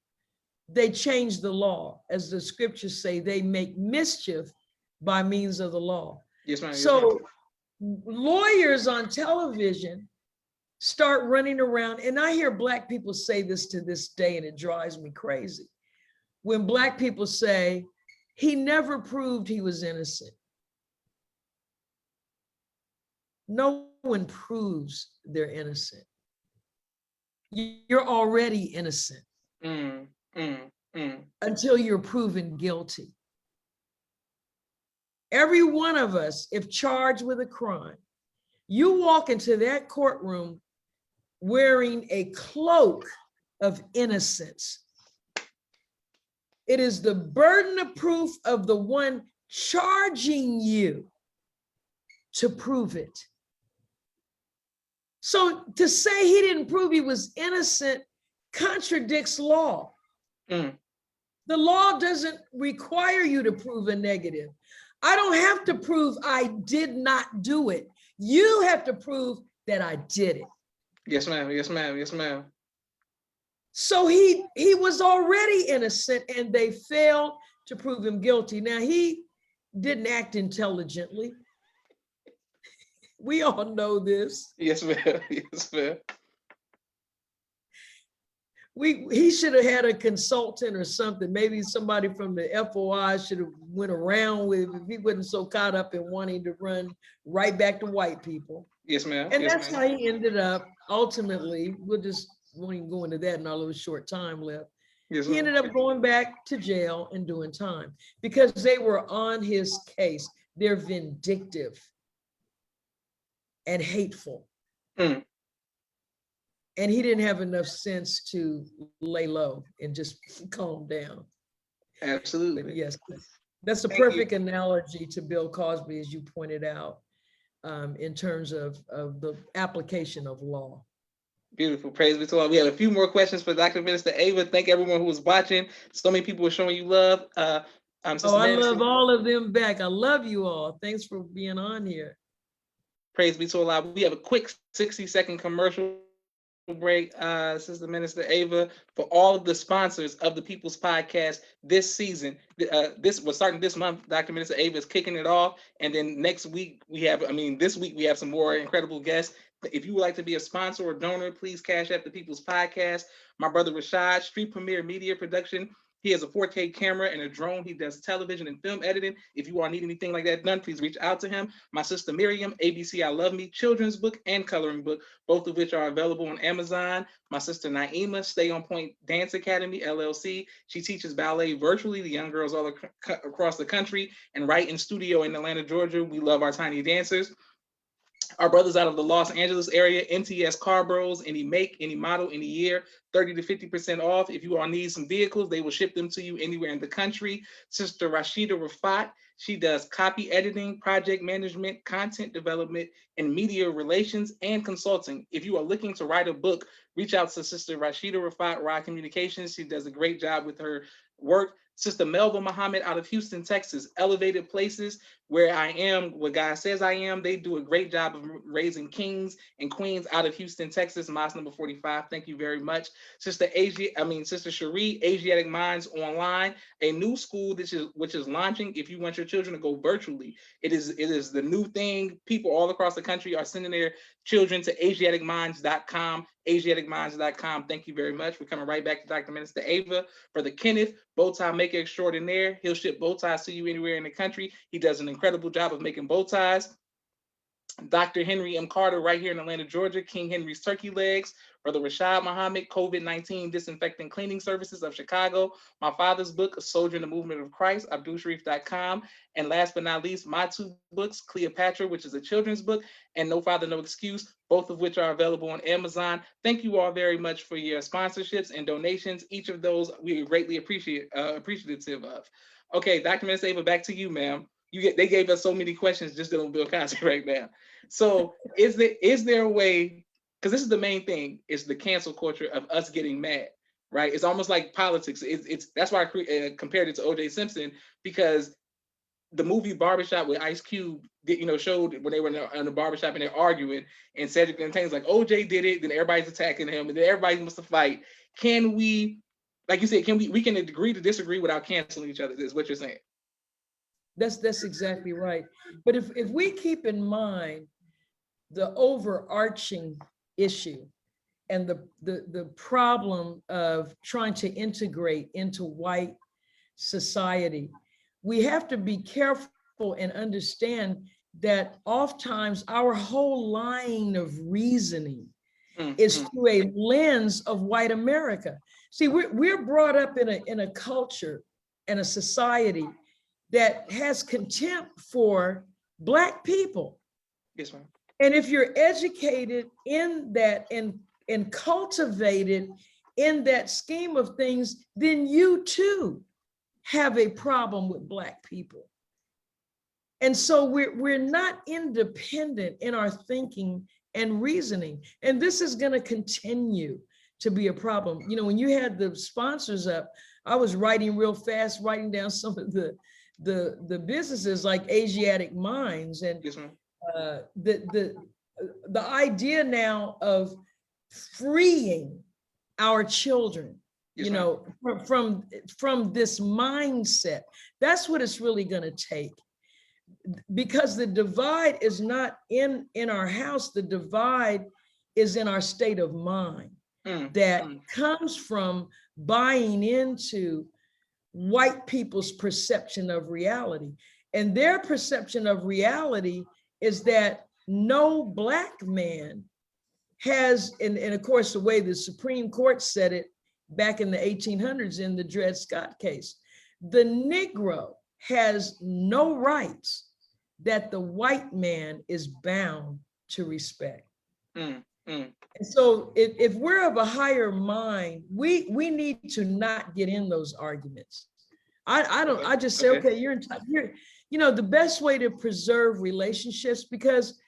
They change the law. As the scriptures say, they make mischief by means of the law. Yes, ma'am. So lawyers on television start running around, and I hear Black people say this to this day, and it drives me crazy. When Black people say, he never proved he was innocent. No one proves they're innocent. You're already innocent until you're proven guilty. Every one of us, if charged with a crime, you walk into that courtroom wearing a cloak of innocence. It is the burden of proof of the one charging you to prove it. So to say he didn't prove he was innocent contradicts law. The law doesn't require you to prove a negative. I don't have to prove I did not do it. You have to prove that I did it. Yes, ma'am. Yes, ma'am. Yes, ma'am. So he was already innocent and they failed to prove him guilty. Now, he didn't act intelligently. We all know this. Yes, ma'am. Yes, ma'am. He should have had a consultant or something. Maybe somebody from the FOI should have went around with, if he wasn't so caught up in wanting to run right back to white people. Yes, ma'am. And yes, that's how he ended up, ultimately, won't even go into that in our little short time left. Yes, he ended up going back to jail and doing time because they were on his case. They're vindictive and hateful. And he didn't have enough sense to lay low and just calm down. Absolutely. But yes, That's a Thank you. perfect analogy to Bill Cosby, as you pointed out, in terms of the application of law. Beautiful. Praise be to Allah. We have a few more questions for Dr. Minister Ava. Thank everyone who was watching. So many people are showing you love. Oh, I love all of them back. I love you all. Thanks for being on here. Praise be to Allah. We have a quick 60-second commercial break, Sister Minister Ava, for all of the sponsors of the People's Podcast this season. This was starting this month. Dr. Minister Ava is kicking it off, and then next week we have, this week we have some more incredible guests. If you would like to be a sponsor or donor, please cash out the People's Podcast. My brother Rashad, Street Premier Media Production. He has a 4K camera and a drone. He does television and film editing. If you all need anything like that done, please reach out to him. My sister Miriam, ABC I Love Me, children's book and coloring book, both of which are available on Amazon. My sister Naima, Stay on Point Dance Academy, LLC. She teaches ballet virtually to young girls all across the country, and right in studio in Atlanta, Georgia. We love our tiny dancers. Our brothers out of the Los Angeles area, NTS Car Bros, any make, any model, any year, 30 to 50% off. If you all need some vehicles, they will ship them to you anywhere in the country. Sister Rashida Rafat, she does copy editing, project management, content development, and media relations and consulting. If you are looking to write a book, reach out to Sister Rashida Rafat, Rod Communications. She does a great job with her work. Sister Melva Muhammad out of Houston, Texas, Elevated Places, where I am, what God says I am. They do a great job of raising kings and queens out of Houston, Texas, Mosque number 45. Thank you very much. Sister Cherie, Asiatic Minds Online, a new school which is launching. If you want your children to go virtually, it is the new thing. People all across the country are sending their children to AsiaticMinds.com, AsiaticMinds.com. Thank you very much. We're coming right back to Dr. Minister Ava for the Kenneth Bow Tie Maker Extraordinaire. He'll ship bow ties to you anywhere in the country. He does an incredible job of making bow ties. Dr. Henry M. Carter, right here in Atlanta, Georgia, King Henry's Turkey Legs. Brother Rashad Muhammad, COVID-19 Disinfecting Cleaning Services of Chicago. My father's book, A Soldier in the Movement of Christ, AbdulSharif.com. And last but not least, my two books, Cleopatra, which is a children's book, and No Father, No Excuse, both of which are available on Amazon. Thank you all very much for your sponsorships and donations. Each of those we are greatly appreciative of. Okay, Dr. Minister Ava, back to you, ma'am. They gave us so many questions just on Bill Cosby right now. So is there a way, because this is the main thing, is the cancel culture of us getting mad, right? It's almost like politics. That's why I compared it to O.J. Simpson, because the movie Barbershop with Ice Cube, showed when they were in the barbershop and they're arguing, and Cedric Entang's like, OJ did it, then everybody's attacking him, and then everybody wants to fight. Can we, like you said, we can agree to disagree without canceling each other, is what you're saying? That's exactly right. But if we keep in mind the overarching issue and the problem of trying to integrate into white society, we have to be careful and understand that oftentimes our whole line of reasoning is through a lens of white America. See, we're brought up in a culture and a society that has contempt for Black people. Yes, ma'am. And if you're educated in that and cultivated in that scheme of things, then you too have a problem with Black people. And so we're not independent in our thinking and reasoning. And this is going to continue to be a problem. When you had the sponsors up, I was writing real fast, writing down some of the businesses like Asiatic Minds, and yes, ma'am. The idea now of freeing our children, yes, from this mindset. That's what it's really going to take, because the divide is not in our house. The divide is in our state of mind that comes from buying into white people's perception of reality. And their perception of reality is that no Black man has, and of course, the way the Supreme Court said it back in the 1800s in the Dred Scott case, the Negro has no rights that the white man is bound to respect. And so if we're of a higher mind, we need to not get in those arguments. I just say, okay, you're in touch. The best way to preserve relationships, because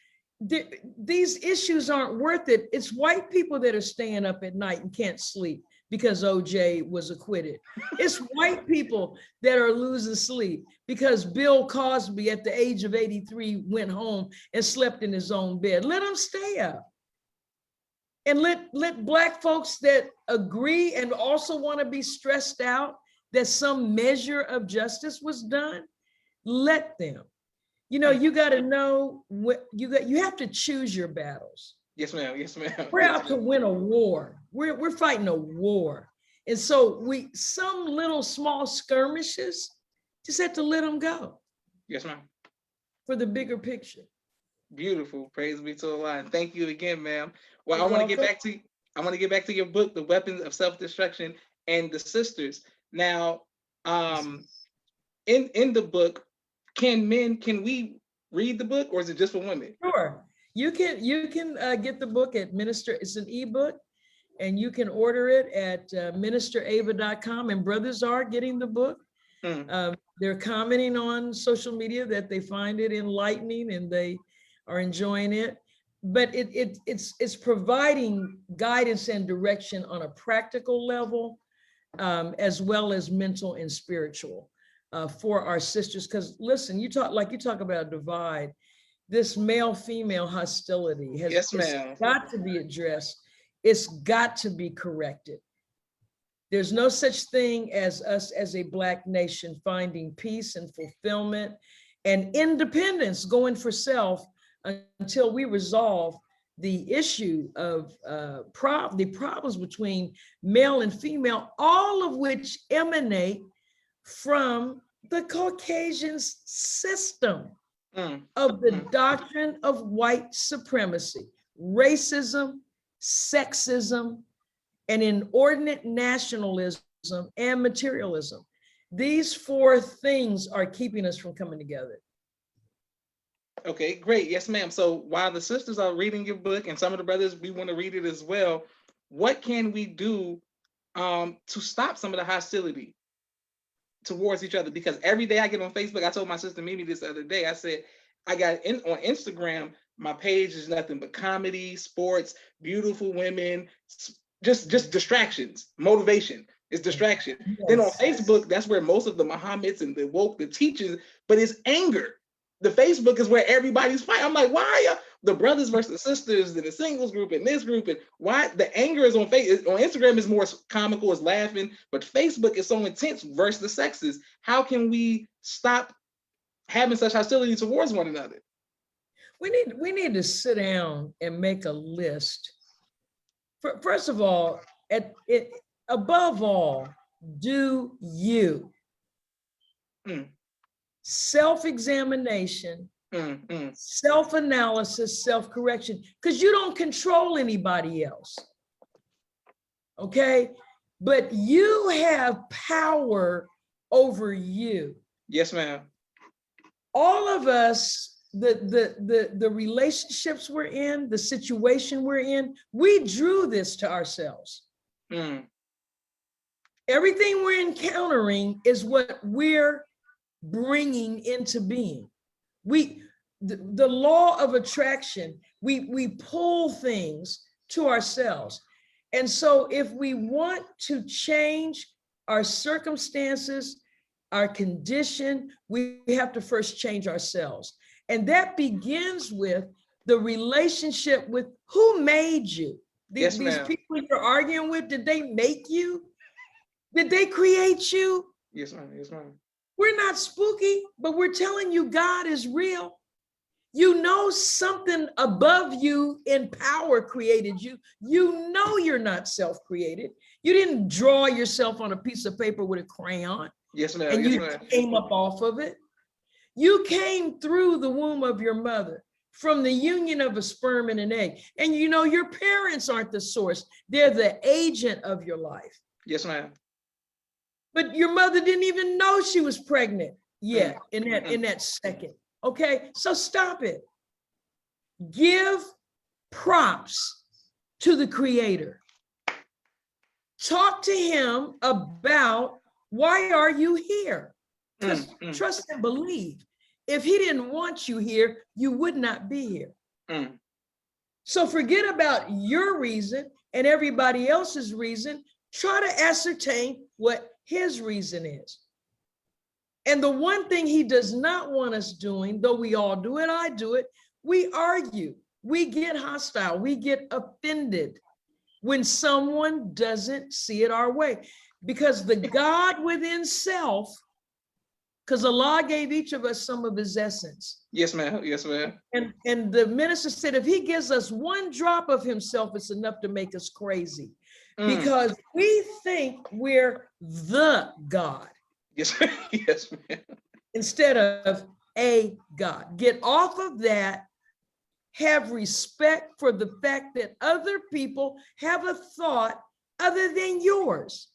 these issues aren't worth it. It's white people that are staying up at night and can't sleep because OJ was acquitted. It's white people that are losing sleep because Bill Cosby at the age of 83 went home and slept in his own bed. Let them stay up. And let Black folks that agree and also want to be stressed out that some measure of justice was done, let them. You got to know what you have to choose your battles. Yes, ma'am. Yes, ma'am. We're out to win a war. We're fighting a war. And so some little small skirmishes, just have to let them go. Yes, ma'am. For the bigger picture. Beautiful. Praise be to Allah. Thank you again, ma'am. Well, I want to get back to your book, The Weapons of Self-Destruction and the Sisters. Now, in the book, can we read the book, or is it just for women? Sure. You can get the book at Minister. It's an ebook, and you can order it at ministerava.com. And brothers are getting the book. They're commenting on social media that they find it enlightening and they are enjoying it. But it's providing guidance and direction on a practical level, as well as mental and spiritual, for our sisters. Because listen, you talk about divide. This male-female hostility has got to be addressed. It's got to be corrected. There's no such thing as us as a Black nation finding peace and fulfillment and independence, going for self, until we resolve the issue of the problems between male and female, all of which emanate from the Caucasian system of the doctrine of white supremacy, racism, sexism, and inordinate nationalism and materialism. These four things are keeping us from coming together. Okay, great. Yes, ma'am. So while the sisters are reading your book, and some of the brothers, we want to read it as well, what can we do to stop some of the hostility towards each other? Because every day I get on Facebook, I told my sister Mimi this other day, I said, on Instagram, my page is nothing but comedy, sports, beautiful women, just distractions, motivation. It's distraction. Yes. Then on Facebook, that's where most of the Muhammad's and the woke, the teachings, but it's anger. The Facebook is where everybody's fighting. I'm like, why are the brothers versus sisters and the singles group and this group, and why the anger is on Facebook? On Instagram is more comical, is laughing, but Facebook is so intense versus the sexes. How can we stop having such hostility towards one another? We need to sit down and make a list. First of all, above all, do you. Self-examination, self-analysis, self-correction, because you don't control anybody else, okay? But you have power over you. Yes, ma'am. All of us, the relationships we're in, the situation we're in, we drew this to ourselves. Everything we're encountering is what we're bringing into being. The law of attraction, we pull things to ourselves. And so if we want to change our circumstances, our condition, we have to first change ourselves. And that begins with the relationship with who made you. These people you're arguing with, did they make you? Did they create you? Yes, ma'am. Yes, ma'am. We're not spooky, but we're telling you God is real. You know something above you in power created you. You know you're not self-created. You didn't draw yourself on a piece of paper with a crayon. Yes, ma'am. And you came up off of it. You came through the womb of your mother, from the union of a sperm and an egg. And you know your parents aren't the source. They're the agent of your life. Yes, ma'am. But your mother didn't even know she was pregnant yet in that second. Okay, so stop it. Give props to the Creator. Talk to him about Why are you here? Because Mm. trust and believe, if he didn't want you here, you would not be here. Mm. So forget about your reason and everybody else's reason. Try to ascertain what his reason is. And the one thing he does not want us doing, though we all do it, I do it, we argue, we get hostile, we get offended when someone doesn't see it our way. Because the God within self, because Allah gave each of us some of his essence. Yes, ma'am. Yes, ma'am. And the minister said, if he gives us one drop of himself, it's enough to make us crazy. Because we think we're the God. Yes, ma'am. Yes, ma'am. Instead of a God. Get off of that. Have respect for the fact that other people have a thought other than yours.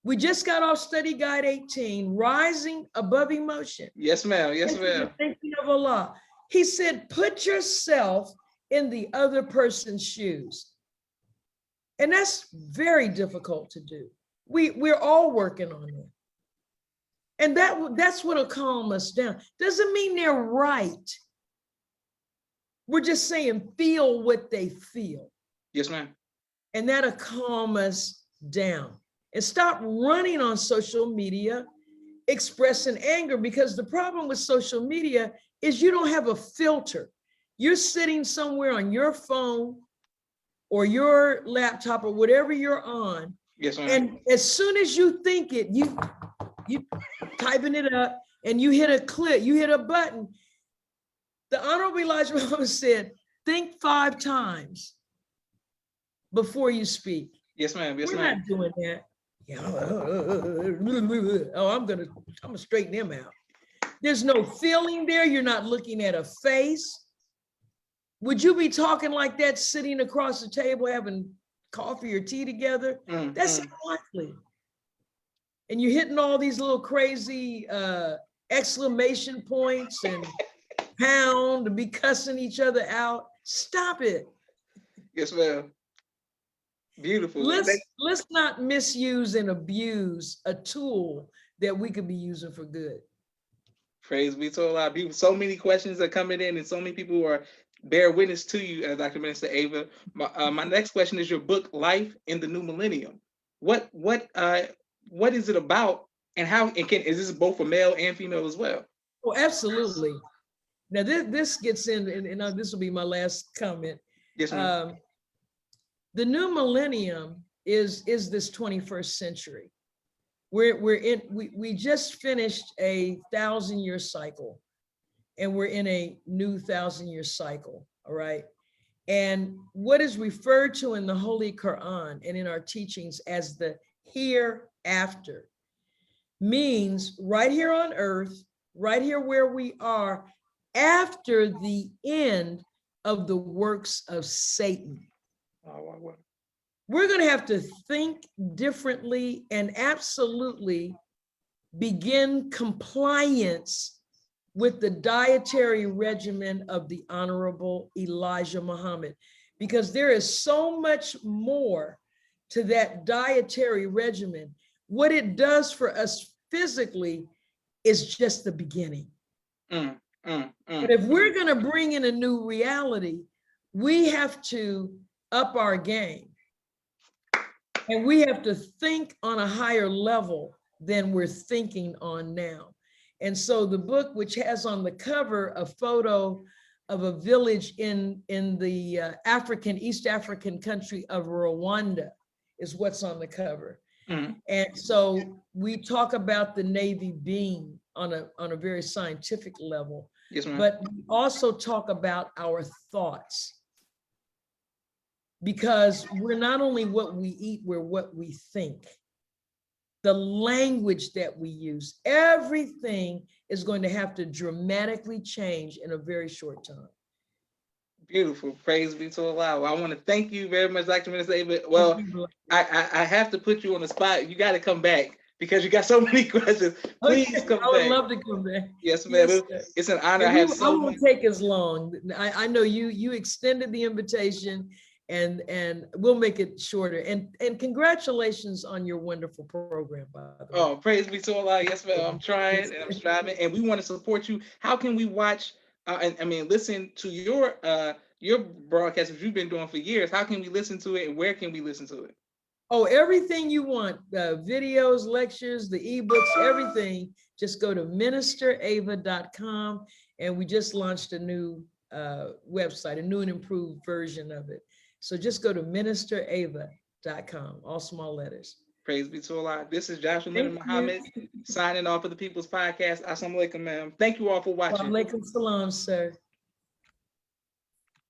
We just got off study guide 18, rising above emotion. Yes, ma'am. Yes, ma'am. Thinking of Allah. He said, put yourself in the other person's shoes. And that's very difficult to do. We're all working on it. And that's what'll calm us down. Doesn't mean they're right. We're just saying, feel what they feel. Yes, ma'am. And that'll calm us down. And stop running on social media, expressing anger, because the problem with social media is you don't have a filter. You're sitting somewhere on your phone or your laptop or whatever you're on. Yes, ma'am. And as soon as you think it, you typing it up and you hit a click, you hit a button. The Honorable Elijah Muhammad said, think 5 times before you speak. Yes, ma'am. Yes, We're ma'am. not doing that. Yeah. I'm gonna straighten them out. There's no feeling there. You're not looking at a face. Would you be talking like that sitting across the table having coffee or tea together? That's unlikely. And you're hitting all these little crazy exclamation points and pound to be cussing each other out. Stop it. Yes, ma'am. Beautiful. Let's not misuse and abuse a tool that we could be using for good. Praise be to Allah. People, so many questions are coming in, and so many people are bear witness to you, Dr. Minister Ava. My next question is your book, Life in the New Millennium. What is it about, and how? And is this both for male and female as well? Oh, absolutely. Now this gets in, and this will be my last comment. Yes, ma'am. The new millennium is this 21st century. We just finished a 1,000-year cycle, and we're in a new 1,000-year cycle. All right. And what is referred to in the Holy Quran and in our teachings as the hereafter means right here on earth, right here where we are, after the end of the works of Satan. We're going to have to think differently and absolutely begin compliance with the dietary regimen of the Honorable Elijah Muhammad, because there is so much more to that dietary regimen. What it does for us physically is just the beginning. But if we're going to bring in a new reality, we have to up our game. And we have to think on a higher level than we're thinking on now. And so the book, which has on the cover a photo of a village in the East African country of Rwanda, is what's on the cover. And so we talk about the Navy beam on a very scientific level. Yes, ma'am. But we also talk about our thoughts. Because we're not only what we eat, we're what we think. The language that we use, everything is going to have to dramatically change in a very short time. Beautiful. Praise be to Allah. I want to thank you very much, Dr. Minister Ava. Well, I have to put you on the spot. You got to come back because you got so many questions. Please come back. I would love to come back. Yes, ma'am. Yes, it's an honor. I won't take as long. I know you extended the invitation, and we'll make it shorter. And congratulations on your wonderful program, by the way. Oh, praise be to Allah. Yes, ma'am. I'm trying and I'm striving, and we want to support you. How can we watch and I mean listen to your broadcast that you've been doing for years? How can we listen to it, and where can we listen to it? Oh, everything you want, videos, lectures, the ebooks, everything. Just go to ministerava.com, and we just launched a new website, a new and improved version of it. So just go to ministerava.com, all small letters. Praise be to Allah. This is Joshua Thank Leonard Muhammad signing off of the People's Podcast. Assalamu alaikum, ma'am. Thank you all for watching. Wa alaikum salam, sir.